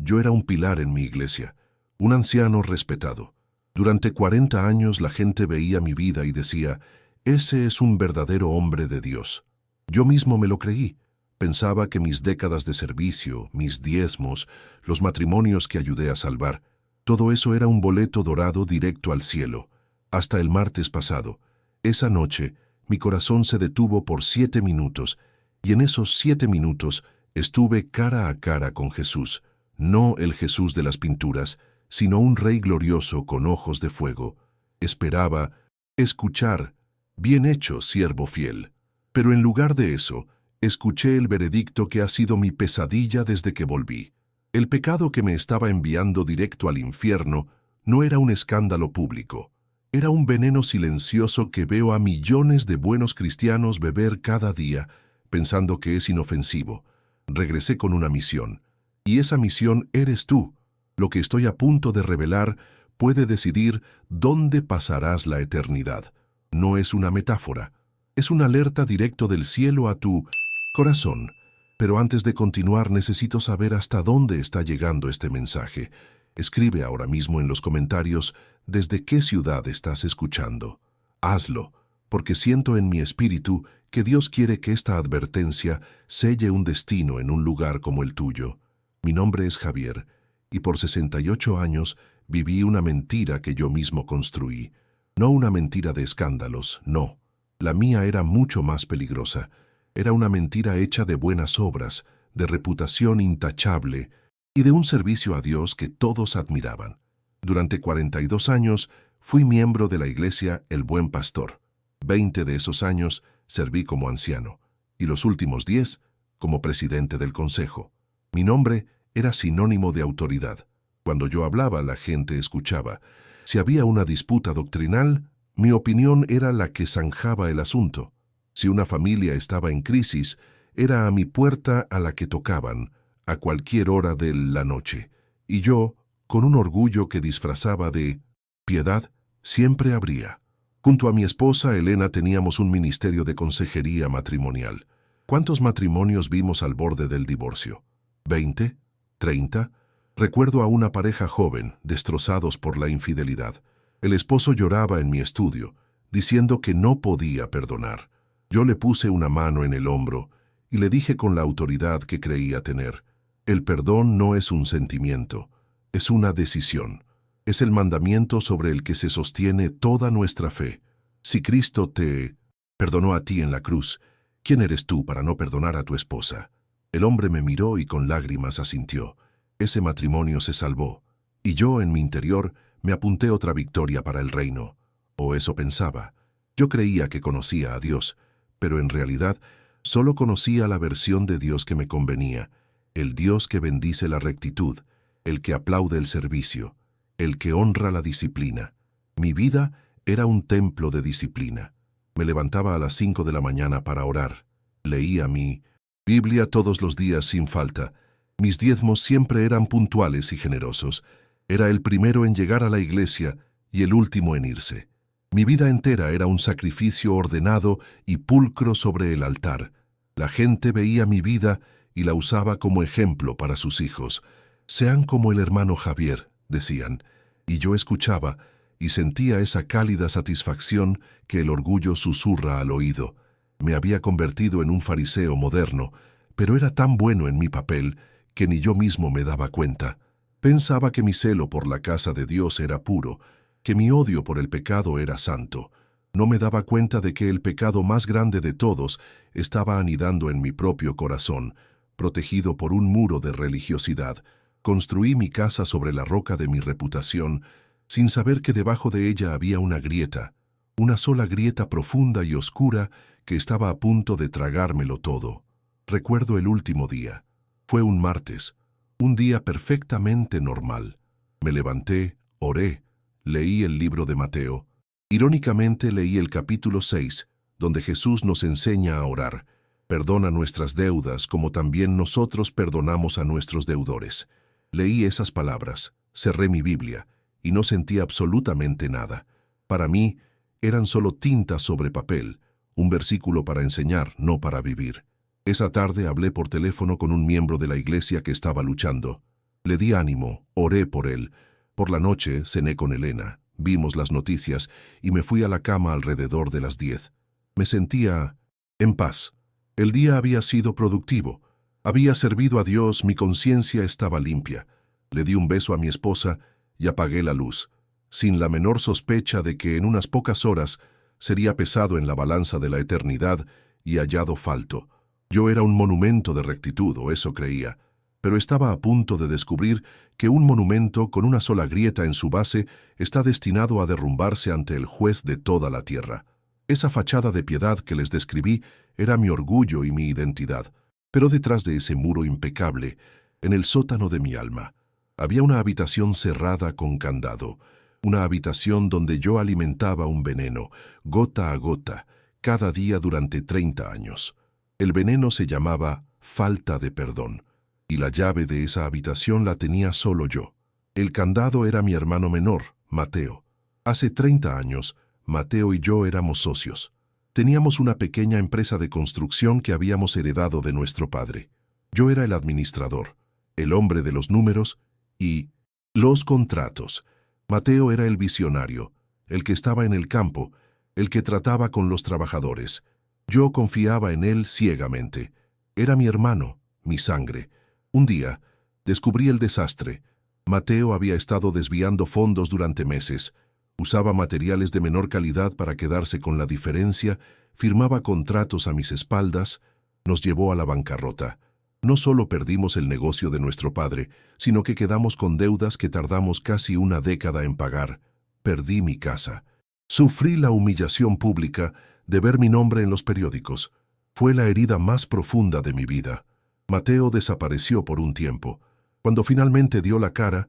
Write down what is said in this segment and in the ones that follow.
Yo era un pilar en mi iglesia, un anciano respetado. Durante 40 años la gente veía mi vida y decía, ese es un verdadero hombre de Dios. Yo mismo me lo creí. Pensaba que mis décadas de servicio, mis diezmos, los matrimonios que ayudé a salvar, todo eso era un boleto dorado directo al cielo. Hasta el martes pasado, esa noche, mi corazón se detuvo por 7 minutos, y en esos 7 minutos estuve cara a cara con Jesús, no el Jesús de las pinturas, sino un Rey glorioso con ojos de fuego. Esperaba escuchar, bien hecho, siervo fiel. Pero en lugar de eso, escuché el veredicto que ha sido mi pesadilla desde que volví. El pecado que me estaba enviando directo al infierno no era un escándalo público. Era un veneno silencioso que veo a millones de buenos cristianos beber cada día, pensando que es inofensivo. Regresé con una misión, y esa misión eres tú. Lo que estoy a punto de revelar puede decidir dónde pasarás la eternidad. No es una metáfora, es una alerta directo del cielo a tu corazón. Pero antes de continuar necesito saber hasta dónde está llegando este mensaje. Escribe ahora mismo en los comentarios desde qué ciudad estás escuchando. Hazlo, porque siento en mi espíritu que Dios quiere que esta advertencia selle un destino en un lugar como el tuyo. Mi nombre es Javier, y por 68 años viví una mentira que yo mismo construí. No una mentira de escándalos, no. La mía era mucho más peligrosa. Era una mentira hecha de buenas obras, de reputación intachable y de un servicio a Dios que todos admiraban. Durante 42 años fui miembro de la iglesia El Buen Pastor. 20 de esos años serví como anciano, y los últimos 10 como presidente del consejo. Mi nombre era sinónimo de autoridad. Cuando yo hablaba, la gente escuchaba. Si había una disputa doctrinal, mi opinión era la que zanjaba el asunto. Si una familia estaba en crisis, era a mi puerta a la que tocaban, a cualquier hora de la noche. Y yo, con un orgullo que disfrazaba de piedad, siempre abría. Junto a mi esposa, Elena, teníamos un ministerio de consejería matrimonial. ¿Cuántos matrimonios vimos al borde del divorcio? ¿20? ¿30? Recuerdo a una pareja joven, destrozados por la infidelidad. El esposo lloraba en mi estudio, diciendo que no podía perdonar. Yo le puse una mano en el hombro y le dije con la autoridad que creía tener: el perdón no es un sentimiento, es una decisión. Es el mandamiento sobre el que se sostiene toda nuestra fe. Si Cristo te perdonó a ti en la cruz, ¿quién eres tú para no perdonar a tu esposa? El hombre me miró y con lágrimas asintió. Ese matrimonio se salvó, y yo en mi interior me apunté otra victoria para el reino. O eso pensaba. Yo creía que conocía a Dios, pero en realidad solo conocía la versión de Dios que me convenía, el Dios que bendice la rectitud, el que aplaude el servicio, el que honra la disciplina. Mi vida era un templo de disciplina. Me levantaba a las 5 de la mañana para orar. Leía mi Biblia todos los días sin falta. Mis diezmos siempre eran puntuales y generosos. Era el primero en llegar a la iglesia y el último en irse. Mi vida entera era un sacrificio ordenado y pulcro sobre el altar. La gente veía mi vida y la usaba como ejemplo para sus hijos. Sean como el hermano Javier, decían, y yo escuchaba y sentía esa cálida satisfacción que el orgullo susurra al oído. Me había convertido en un fariseo moderno, pero era tan bueno en mi papel que ni yo mismo me daba cuenta. Pensaba que mi celo por la casa de Dios era puro, que mi odio por el pecado era santo. No me daba cuenta de que el pecado más grande de todos estaba anidando en mi propio corazón, protegido por un muro de religiosidad. Construí mi casa sobre la roca de mi reputación, sin saber que debajo de ella había una grieta, una sola grieta profunda y oscura que estaba a punto de tragármelo todo. Recuerdo el último día. Fue un martes, un día perfectamente normal. Me levanté, oré, leí el libro de Mateo. Irónicamente leí el capítulo 6, donde Jesús nos enseña a orar. Perdona nuestras deudas como también nosotros perdonamos a nuestros deudores. Leí esas palabras, cerré mi Biblia y no sentí absolutamente nada. Para mí, eran solo tinta sobre papel, un versículo para enseñar, no para vivir. Esa tarde hablé por teléfono con un miembro de la iglesia que estaba luchando. Le di ánimo, oré por él. Por la noche cené con Elena, vimos las noticias y me fui a la cama alrededor de las 10. Me sentía en paz. El día había sido productivo. Había servido a Dios, mi conciencia estaba limpia. Le di un beso a mi esposa y apagué la luz, sin la menor sospecha de que en unas pocas horas sería pesado en la balanza de la eternidad y hallado falto. Yo era un monumento de rectitud, o eso creía, pero estaba a punto de descubrir que un monumento con una sola grieta en su base está destinado a derrumbarse ante el juez de toda la tierra. Esa fachada de piedad que les describí era mi orgullo y mi identidad, pero detrás de ese muro impecable, en el sótano de mi alma, había una habitación cerrada con candado, una habitación donde yo alimentaba un veneno, gota a gota, cada día durante 30 años. El veneno se llamaba falta de perdón, y la llave de esa habitación la tenía solo yo. El candado era mi hermano menor, Mateo. Hace 30 años, Mateo y yo éramos socios. Teníamos una pequeña empresa de construcción que habíamos heredado de nuestro padre. Yo era el administrador, el hombre de los números y los contratos. Mateo era el visionario, el que estaba en el campo, el que trataba con los trabajadores. Yo confiaba en él ciegamente. Era mi hermano, mi sangre. Un día, descubrí el desastre. Mateo había estado desviando fondos durante meses. Usaba materiales de menor calidad para quedarse con la diferencia, firmaba contratos a mis espaldas, nos llevó a la bancarrota. No solo perdimos el negocio de nuestro padre, sino que quedamos con deudas que tardamos casi una década en pagar. Perdí mi casa. Sufrí la humillación pública de ver mi nombre en los periódicos. Fue la herida más profunda de mi vida. Mateo desapareció por un tiempo. Cuando finalmente dio la cara,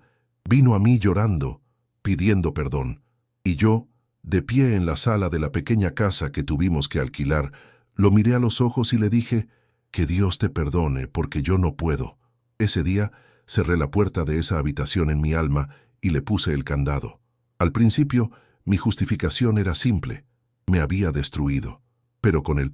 vino a mí llorando, pidiendo perdón. Y yo, de pie en la sala de la pequeña casa que tuvimos que alquilar, lo miré a los ojos y le dije: «Que Dios te perdone, porque yo no puedo». Ese día cerré la puerta de esa habitación en mi alma y le puse el candado. Al principio, mi justificación era simple. Me había destruido. Pero con el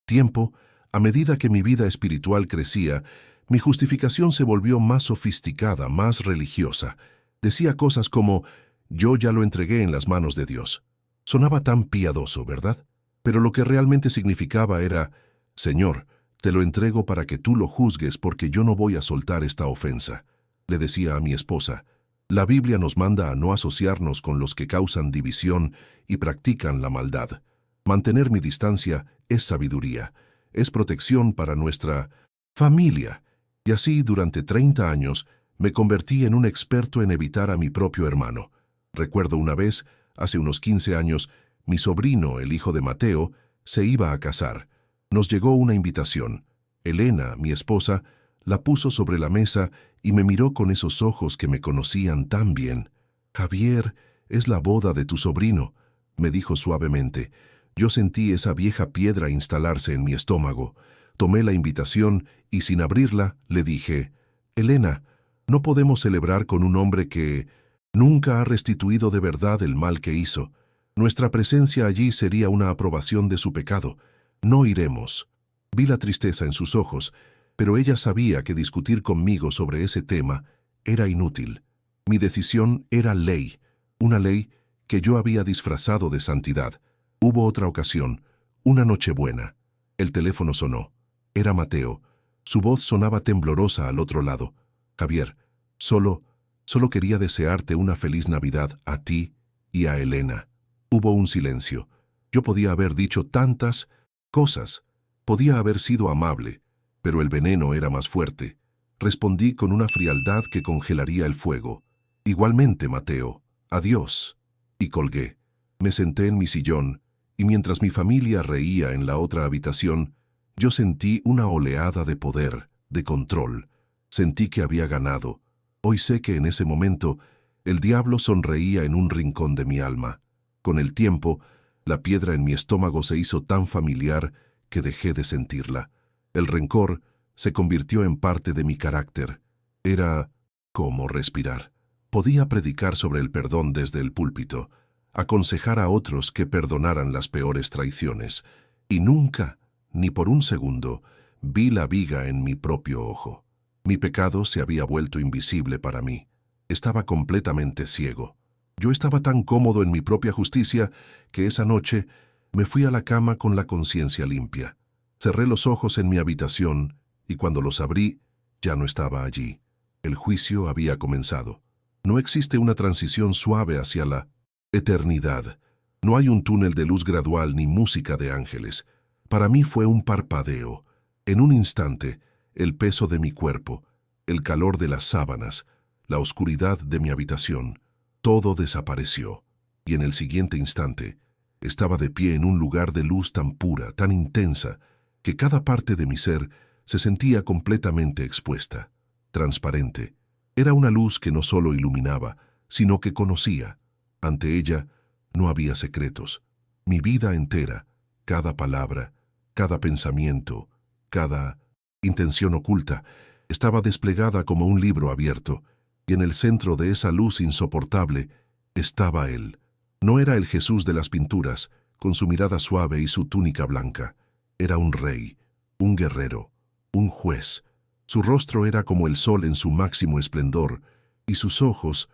tiempo, a medida que mi vida espiritual crecía, mi justificación se volvió más sofisticada, más religiosa. Decía cosas como: «Yo ya lo entregué en las manos de Dios». Sonaba tan piadoso, ¿verdad? Pero lo que realmente significaba era: «Señor, te lo entrego para que tú lo juzgues, porque yo no voy a soltar esta ofensa». Le decía a mi esposa: «La Biblia nos manda a no asociarnos con los que causan división y practican la maldad. Mantener mi distancia es sabiduría, es protección para nuestra familia». Y así, durante 30 años, me convertí en un experto en evitar a mi propio hermano. Recuerdo una vez, hace unos 15 años, mi sobrino, el hijo de Mateo, se iba a casar. Nos llegó una invitación. Elena, mi esposa, la puso sobre la mesa y me miró con esos ojos que me conocían tan bien. «Javier, es la boda de tu sobrino», me dijo suavemente. Yo sentí esa vieja piedra instalarse en mi estómago. Tomé la invitación y, sin abrirla, le dije: «Elena, no podemos celebrar con un hombre que nunca ha restituido de verdad el mal que hizo. Nuestra presencia allí sería una aprobación de su pecado. No iremos». Vi la tristeza en sus ojos, pero ella sabía que discutir conmigo sobre ese tema era inútil. Mi decisión era ley, una ley que yo había disfrazado de santidad. Hubo otra ocasión, una Nochebuena. El teléfono sonó. Era Mateo. Su voz sonaba temblorosa al otro lado. «Javier, solo quería desearte una feliz Navidad a ti y a Elena». Hubo un silencio. Yo podía haber dicho tantas cosas. Podía haber sido amable, pero el veneno era más fuerte. Respondí con una frialdad que congelaría el fuego: «Igualmente, Mateo. Adiós». Y colgué. Me senté en mi sillón, y mientras mi familia reía en la otra habitación, yo sentí una oleada de poder, de control. Sentí que había ganado. Hoy sé que en ese momento el diablo sonreía en un rincón de mi alma. Con el tiempo, la piedra en mi estómago se hizo tan familiar que dejé de sentirla. El rencor se convirtió en parte de mi carácter. Era como respirar. Podía predicar sobre el perdón desde el púlpito, aconsejar a otros que perdonaran las peores traiciones, y nunca, ni por un segundo, vi la viga en mi propio ojo. Mi pecado se había vuelto invisible para mí. Estaba completamente ciego. Yo estaba tan cómodo en mi propia justicia que esa noche me fui a la cama con la conciencia limpia. Cerré los ojos en mi habitación y cuando los abrí, ya no estaba allí. El juicio había comenzado. No existe una transición suave hacia la eternidad. No hay un túnel de luz gradual ni música de ángeles. Para mí fue un parpadeo. En un instante, el peso de mi cuerpo, el calor de las sábanas, la oscuridad de mi habitación, todo desapareció. Y en el siguiente instante, estaba de pie en un lugar de luz tan pura, tan intensa, que cada parte de mi ser se sentía completamente expuesta, transparente. Era una luz que no solo iluminaba, sino que conocía. Ante ella no había secretos. Mi vida entera, cada palabra, cada pensamiento, cada intención oculta, estaba desplegada como un libro abierto, y en el centro de esa luz insoportable estaba Él. No era el Jesús de las pinturas, con su mirada suave y su túnica blanca. Era un rey, un guerrero, un juez. Su rostro era como el sol en su máximo esplendor, y sus ojos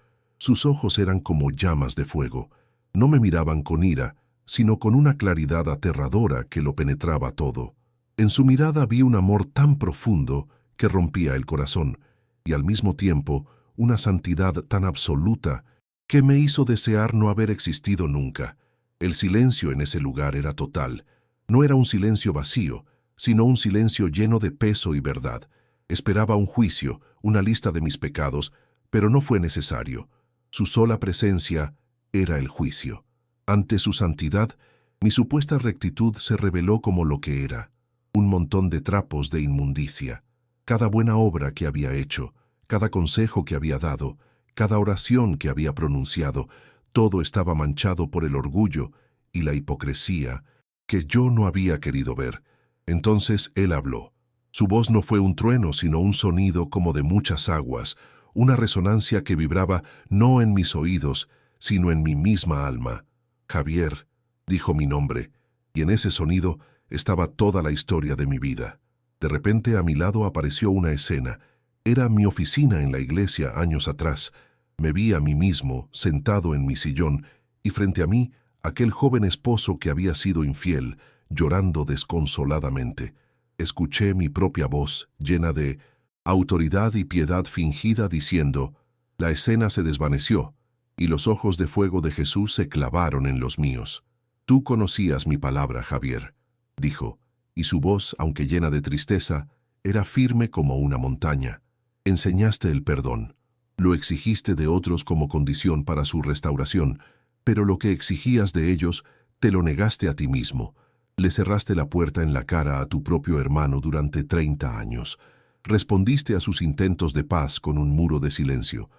eran como llamas de fuego. No me miraban con ira, sino con una claridad aterradora que lo penetraba todo. En su mirada vi un amor tan profundo que rompía el corazón, y al mismo tiempo una santidad tan absoluta que me hizo desear no haber existido nunca. El silencio en ese lugar era total. No era un silencio vacío, sino un silencio lleno de peso y verdad. Esperaba un juicio, una lista de mis pecados, pero no fue necesario. Su sola presencia era el juicio. Ante su santidad, mi supuesta rectitud se reveló como lo que era, un montón de trapos de inmundicia. Cada buena obra que había hecho, cada consejo que había dado, cada oración que había pronunciado, todo estaba manchado por el orgullo y la hipocresía que yo no había querido ver. Entonces él habló. Su voz no fue un trueno, sino un sonido como de muchas aguas, una resonancia que vibraba no en mis oídos, sino en mi misma alma. Javier, dijo mi nombre, y en ese sonido estaba toda la historia de mi vida. De repente a mi lado apareció una escena. Era mi oficina en la iglesia años atrás. Me vi a mí mismo, sentado en mi sillón, y frente a mí, aquel joven esposo que había sido infiel, llorando desconsoladamente. Escuché mi propia voz, llena de autoridad y piedad fingida, diciendo, la escena se desvaneció, y los ojos de fuego de Jesús se clavaron en los míos. Tú conocías mi palabra, Javier, dijo, y su voz, aunque llena de tristeza, era firme como una montaña. Enseñaste el perdón. Lo exigiste de otros como condición para su restauración, pero lo que exigías de ellos, te lo negaste a ti mismo. Le cerraste la puerta en la cara a tu propio hermano durante 30 años. Respondiste a sus intentos de paz con un muro de silencio.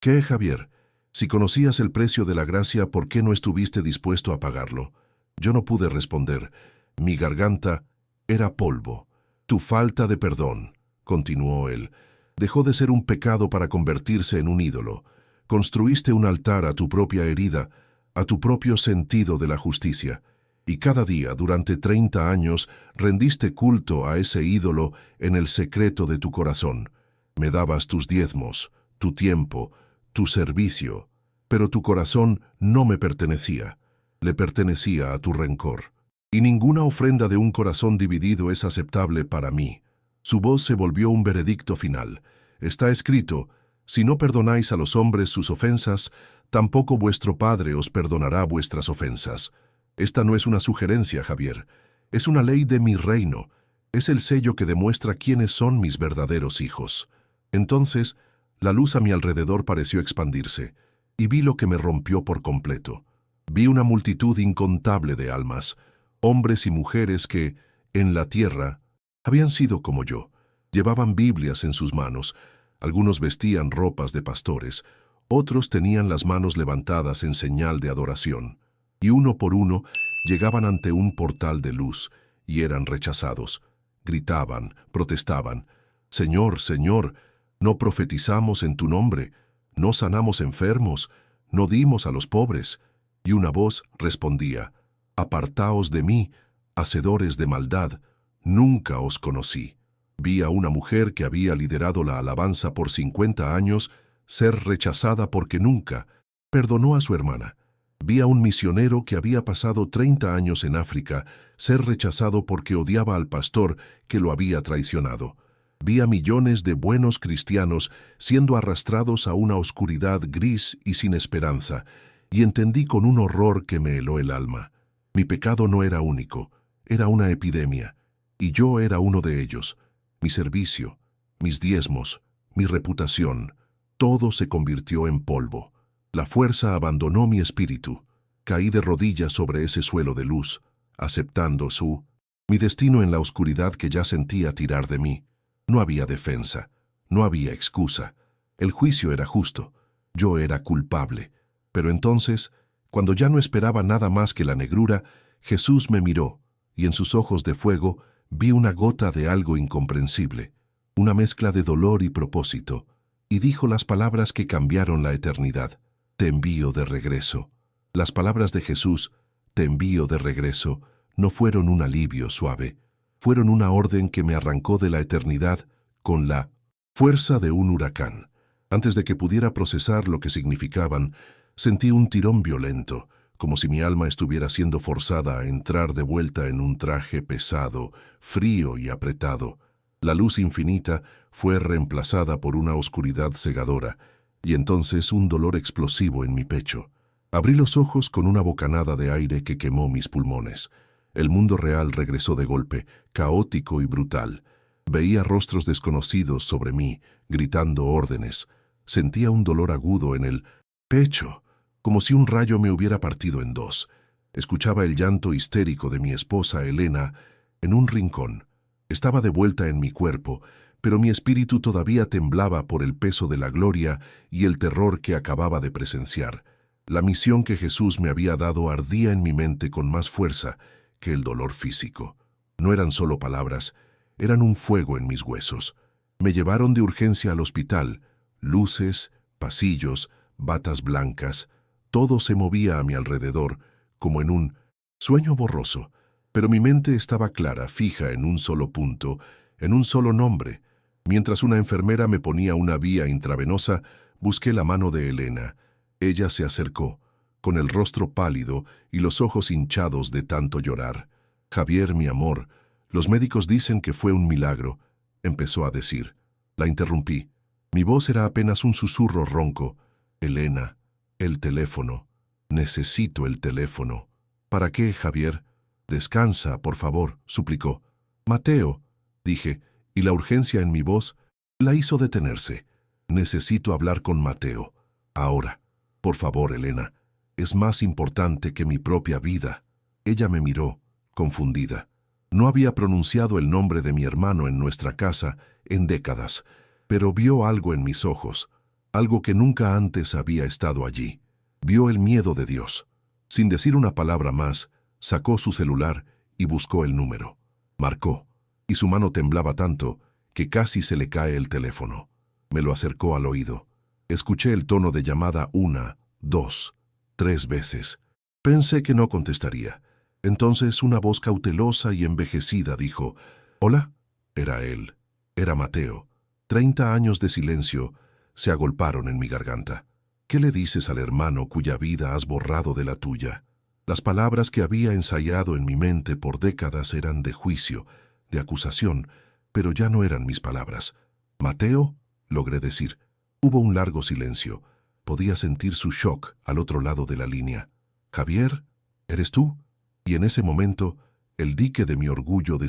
¿Qué, Javier? Si conocías el precio de la gracia, ¿por qué no estuviste dispuesto a pagarlo? Yo no pude responder. Mi garganta era polvo. Tu falta de perdón, continuó él, dejó de ser un pecado para convertirse en un ídolo. Construiste un altar a tu propia herida, a tu propio sentido de la justicia. Y cada día, durante 30 años, rendiste culto a ese ídolo en el secreto de tu corazón. Me dabas tus diezmos, tu tiempo, tu servicio, pero tu corazón no me pertenecía. Le pertenecía a tu rencor. Y ninguna ofrenda de un corazón dividido es aceptable para mí. Su voz se volvió un veredicto final. Está escrito, si no perdonáis a los hombres sus ofensas, tampoco vuestro Padre os perdonará vuestras ofensas. Esta no es una sugerencia, Javier. Es una ley de mi reino. Es el sello que demuestra quiénes son mis verdaderos hijos. Entonces, la luz a mi alrededor pareció expandirse, y vi lo que me rompió por completo. Vi una multitud incontable de almas, hombres y mujeres que, en la tierra, habían sido como yo. Llevaban Biblias en sus manos, algunos vestían ropas de pastores, otros tenían las manos levantadas en señal de adoración, y uno por uno llegaban ante un portal de luz, y eran rechazados. Gritaban, protestaban, «Señor, Señor, no profetizamos en tu nombre, no sanamos enfermos, no dimos a los pobres». Y una voz respondía, «Apartaos de mí, hacedores de maldad, nunca os conocí». Vi a una mujer que había liderado la alabanza por 50 años ser rechazada porque nunca perdonó a su hermana. Vi a un misionero que había pasado 30 años en África ser rechazado porque odiaba al pastor que lo había traicionado. Vi a millones de buenos cristianos siendo arrastrados a una oscuridad gris y sin esperanza, y entendí con un horror que me heló el alma. Mi pecado no era único, era una epidemia, y yo era uno de ellos. Mi servicio, mis diezmos, mi reputación, todo se convirtió en polvo. La fuerza abandonó mi espíritu. Caí de rodillas sobre ese suelo de luz, aceptando mi destino en la oscuridad que ya sentía tirar de mí. No había defensa, no había excusa. El juicio era justo, yo era culpable. Pero entonces, cuando ya no esperaba nada más que la negrura, Jesús me miró, y en sus ojos de fuego vi una gota de algo incomprensible, una mezcla de dolor y propósito, y dijo las palabras que cambiaron la eternidad: te envío de regreso. Las palabras de Jesús, te envío de regreso, no fueron un alivio suave, fueron una orden que me arrancó de la eternidad con la fuerza de un huracán. Antes de que pudiera procesar lo que significaban, sentí un tirón violento, como si mi alma estuviera siendo forzada a entrar de vuelta en un traje pesado, frío y apretado. La luz infinita fue reemplazada por una oscuridad cegadora, y entonces un dolor explosivo en mi pecho. Abrí los ojos con una bocanada de aire que quemó mis pulmones. El mundo real regresó de golpe, caótico y brutal. Veía rostros desconocidos sobre mí, gritando órdenes. Sentía un dolor agudo en el pecho, como si un rayo me hubiera partido en dos. Escuchaba el llanto histérico de mi esposa Elena en un rincón. Estaba de vuelta en mi cuerpo, pero mi espíritu todavía temblaba por el peso de la gloria y el terror que acababa de presenciar. La misión que Jesús me había dado ardía en mi mente con más fuerza que el dolor físico. No eran solo palabras, eran un fuego en mis huesos. Me llevaron de urgencia al hospital. Luces, pasillos, batas blancas, todo se movía a mi alrededor, como en un sueño borroso. Pero mi mente estaba clara, fija en un solo punto, en un solo nombre. Mientras una enfermera me ponía una vía intravenosa, busqué la mano de Elena. Ella se acercó, con el rostro pálido y los ojos hinchados de tanto llorar. Javier, mi amor, los médicos dicen que fue un milagro, empezó a decir. La interrumpí. Mi voz era apenas un susurro ronco. Elena, el teléfono. Necesito el teléfono. ¿Para qué, Javier? Descansa, por favor, suplicó. Mateo, dije, y la urgencia en mi voz la hizo detenerse. Necesito hablar con Mateo. Ahora. Por favor, Elena, es más importante que mi propia vida. Ella me miró, confundida. No había pronunciado el nombre de mi hermano en nuestra casa en décadas, pero vio algo en mis ojos, algo que nunca antes había estado allí. Vio el miedo de Dios. Sin decir una palabra más, sacó su celular y buscó el número. Marcó, y su mano temblaba tanto que casi se le cae el teléfono. Me lo acercó al oído. Escuché el tono de llamada 1, 2, 3 veces. Pensé que no contestaría. Entonces una voz cautelosa y envejecida dijo, «¿Hola?» Era él. Era Mateo. 30 años de silencio se agolparon en mi garganta. ¿Qué le dices al hermano cuya vida has borrado de la tuya? Las palabras que había ensayado en mi mente por décadas eran de juicio, de acusación, pero ya no eran mis palabras. «¿Mateo?» logré decir. Hubo un largo silencio. Podía sentir su shock al otro lado de la línea. «¿Javier? ¿Eres tú?» Y en ese momento, el dique de mi orgullo de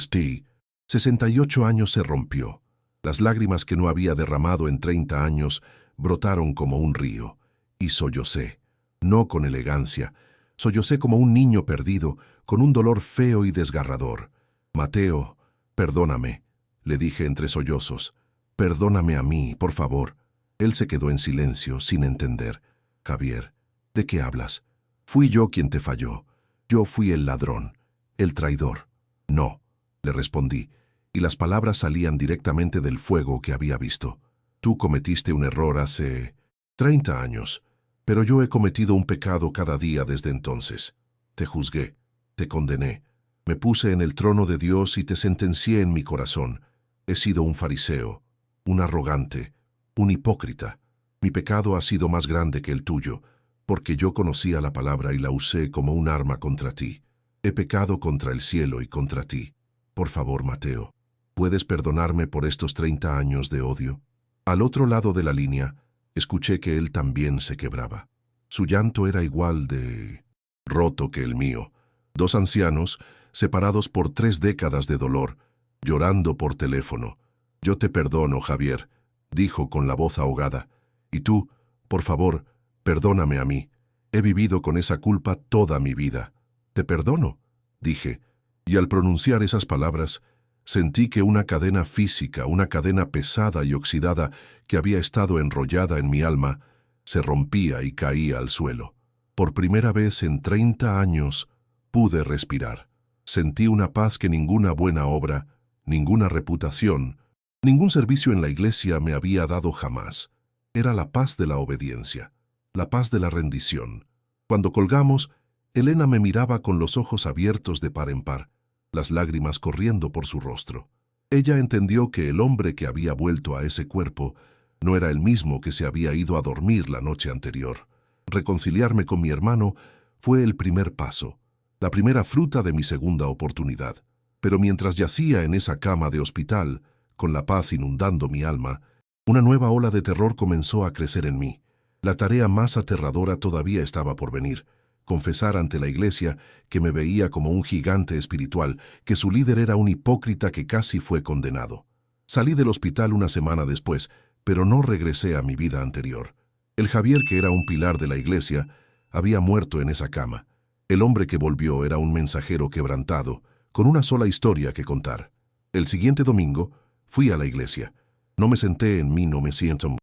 68 años se rompió. Las lágrimas que no había derramado en 30 años brotaron como un río. Y sollocé, no con elegancia. Sollocé como un niño perdido, con un dolor feo y desgarrador. «Mateo, perdóname», le dije entre sollozos. «Perdóname a mí, por favor». Él se quedó en silencio, sin entender. «Javier, ¿de qué hablas? Fui yo quien te falló. Yo fui el ladrón, el traidor». «No», le respondí, y las palabras salían directamente del fuego que había visto. «Tú cometiste un error hace 30 años, pero yo he cometido un pecado cada día desde entonces. Te juzgué, te condené, me puse en el trono de Dios y te sentencié en mi corazón. He sido un fariseo, un arrogante, un hipócrita. Mi pecado ha sido más grande que el tuyo, porque yo conocía la palabra y la usé como un arma contra ti. He pecado contra el cielo y contra ti. Por favor, Mateo, ¿puedes perdonarme por estos 30 años de odio? Al otro lado de la línea, escuché que él también se quebraba. Su llanto era igual de roto que el mío. Dos ancianos, separados por 3 décadas de dolor, llorando por teléfono. Yo te perdono, Javier, dijo con la voz ahogada. Y tú, por favor, perdóname a mí. He vivido con esa culpa toda mi vida. Te perdono, dije, y al pronunciar esas palabras, sentí que una cadena física, una cadena pesada y oxidada que había estado enrollada en mi alma, se rompía y caía al suelo. Por primera vez en 30 años pude respirar. Sentí una paz que ninguna buena obra, ninguna reputación, ningún servicio en la iglesia me había dado jamás. Era la paz de la obediencia, la paz de la rendición. Cuando colgamos, Elena me miraba con los ojos abiertos de par en par, las lágrimas corriendo por su rostro. Ella entendió que el hombre que había vuelto a ese cuerpo no era el mismo que se había ido a dormir la noche anterior. Reconciliarme con mi hermano fue el primer paso, la primera fruta de mi segunda oportunidad. Pero mientras yacía en esa cama de hospital, con la paz inundando mi alma, una nueva ola de terror comenzó a crecer en mí. La tarea más aterradora todavía estaba por venir: confesar ante la iglesia que me veía como un gigante espiritual, que su líder era un hipócrita que casi fue condenado. Salí del hospital una semana después, pero no regresé a mi vida anterior. El Javier, que era un pilar de la iglesia, había muerto en esa cama. El hombre que volvió era un mensajero quebrantado, con una sola historia que contar. El siguiente domingo fui a la iglesia. No me senté en mi asiento.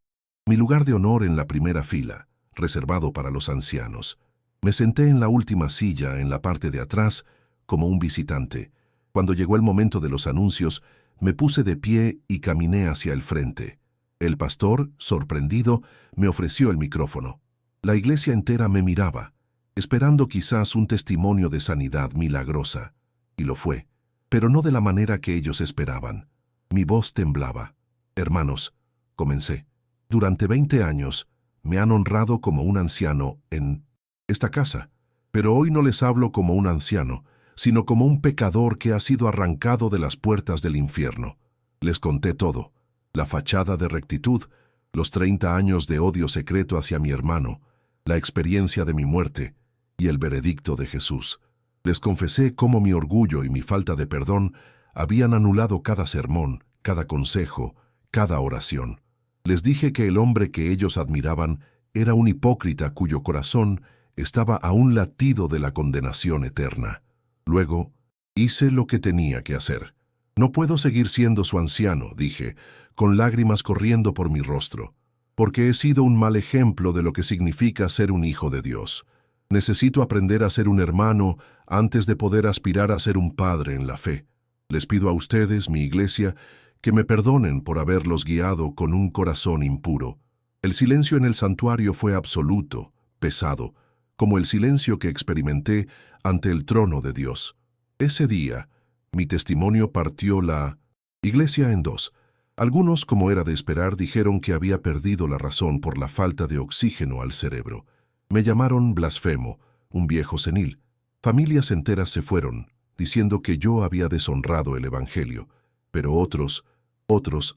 Mi lugar de honor en la primera fila, reservado para los ancianos. Me senté en la última silla, en la parte de atrás, como un visitante. Cuando llegó el momento de los anuncios, me puse de pie y caminé hacia el frente. El pastor, sorprendido, me ofreció el micrófono. La iglesia entera me miraba, esperando quizás un testimonio de sanidad milagrosa. Y lo fue, pero no de la manera que ellos esperaban. Mi voz temblaba. Hermanos, comencé. Durante 20 años me han honrado como un anciano en esta casa, pero hoy no les hablo como un anciano, sino como un pecador que ha sido arrancado de las puertas del infierno. Les conté todo: la fachada de rectitud, los 30 años de odio secreto hacia mi hermano, la experiencia de mi muerte y el veredicto de Jesús. Les confesé cómo mi orgullo y mi falta de perdón habían anulado cada sermón, cada consejo, cada oración. Les dije que el hombre que ellos admiraban era un hipócrita cuyo corazón estaba a un latido de la condenación eterna. Luego, hice lo que tenía que hacer. No puedo seguir siendo su anciano, dije, con lágrimas corriendo por mi rostro, porque he sido un mal ejemplo de lo que significa ser un hijo de Dios. Necesito aprender a ser un hermano antes de poder aspirar a ser un padre en la fe. Les pido a ustedes, mi iglesia, que me perdonen por haberlos guiado con un corazón impuro. El silencio en el santuario fue absoluto, pesado, como el silencio que experimenté ante el trono de Dios. Ese día, mi testimonio partió la iglesia en dos. Algunos, como era de esperar, dijeron que había perdido la razón por la falta de oxígeno al cerebro. Me llamaron blasfemo, un viejo senil. Familias enteras se fueron, diciendo que yo había deshonrado el Evangelio, pero otros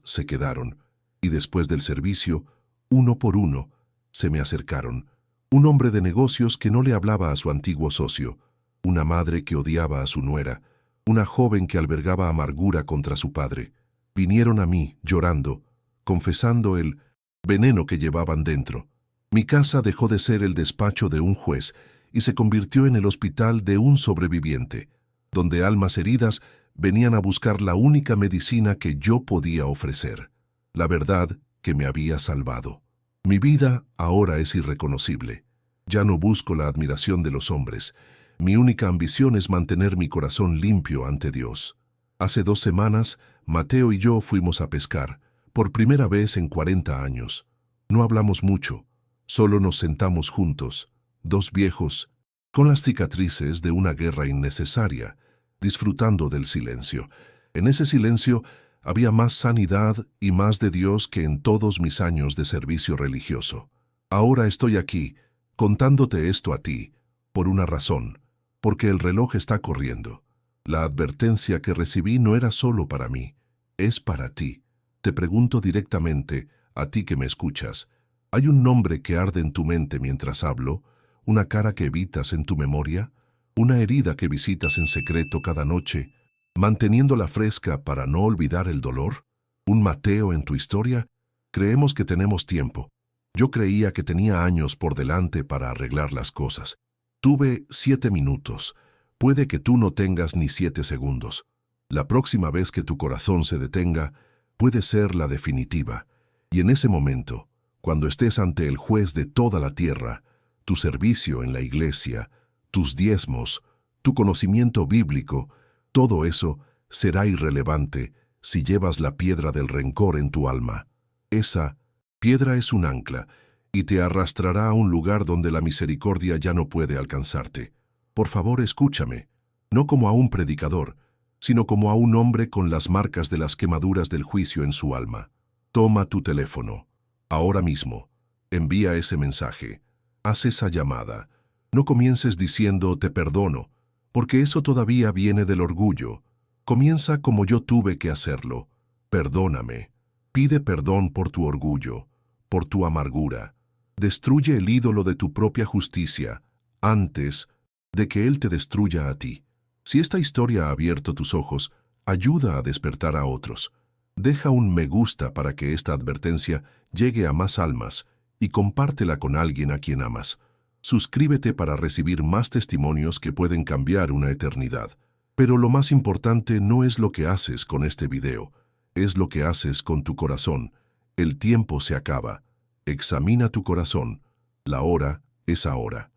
se quedaron, y después del servicio, uno por uno, se me acercaron. Un hombre de negocios que no le hablaba a su antiguo socio, una madre que odiaba a su nuera, una joven que albergaba amargura contra su padre. Vinieron a mí, llorando, confesando el veneno que llevaban dentro. Mi casa dejó de ser el despacho de un juez y se convirtió en el hospital de un sobreviviente, donde almas heridas venían a buscar la única medicina que yo podía ofrecer, la verdad que me había salvado. Mi vida ahora es irreconocible. Ya no busco la admiración de los hombres. Mi única ambición es mantener mi corazón limpio ante Dios. Hace 2 semanas, Mateo y yo fuimos a pescar, por primera vez en 40 años. No hablamos mucho, solo nos sentamos juntos, 2 viejos, con las cicatrices de una guerra innecesaria, disfrutando del silencio. En ese silencio Había más sanidad y más de Dios que en todos mis años de servicio religioso. Ahora estoy aquí, contándote esto a ti, por una razón, porque el reloj está corriendo. La advertencia que recibí no era solo para mí, es para ti. Te pregunto directamente, a ti que me escuchas, ¿hay un nombre que arde en tu mente mientras hablo? ¿Una cara que evitas en tu memoria? ¿Una herida que visitas en secreto cada noche, manteniéndola fresca para no olvidar el dolor? ¿Un Mateo en tu historia? Creemos que tenemos tiempo. Yo creía que tenía años por delante para arreglar las cosas. Tuve 7 minutos. Puede que tú no tengas ni 7 segundos. La próxima vez que tu corazón se detenga, puede ser la definitiva. Y en ese momento, cuando estés ante el juez de toda la tierra, tu servicio en la iglesia, tus diezmos, tu conocimiento bíblico, todo eso será irrelevante si llevas la piedra del rencor en tu alma. Esa piedra es un ancla y te arrastrará a un lugar donde la misericordia ya no puede alcanzarte. Por favor, escúchame, no como a un predicador, sino como a un hombre con las marcas de las quemaduras del juicio en su alma. Toma tu teléfono, ahora mismo, envía ese mensaje, haz esa llamada. No comiences diciendo te perdono, porque eso todavía viene del orgullo. Comienza como yo tuve que hacerlo. Perdóname. Pide perdón por tu orgullo, por tu amargura. Destruye el ídolo de tu propia justicia antes de que él te destruya a ti. Si esta historia ha abierto tus ojos, ayuda a despertar a otros. Deja un me gusta para que esta advertencia llegue a más almas y compártela con alguien a quien amas. Suscríbete para recibir más testimonios que pueden cambiar una eternidad. Pero lo más importante no es lo que haces con este video, es lo que haces con tu corazón. El tiempo se acaba. Examina tu corazón. La hora es ahora.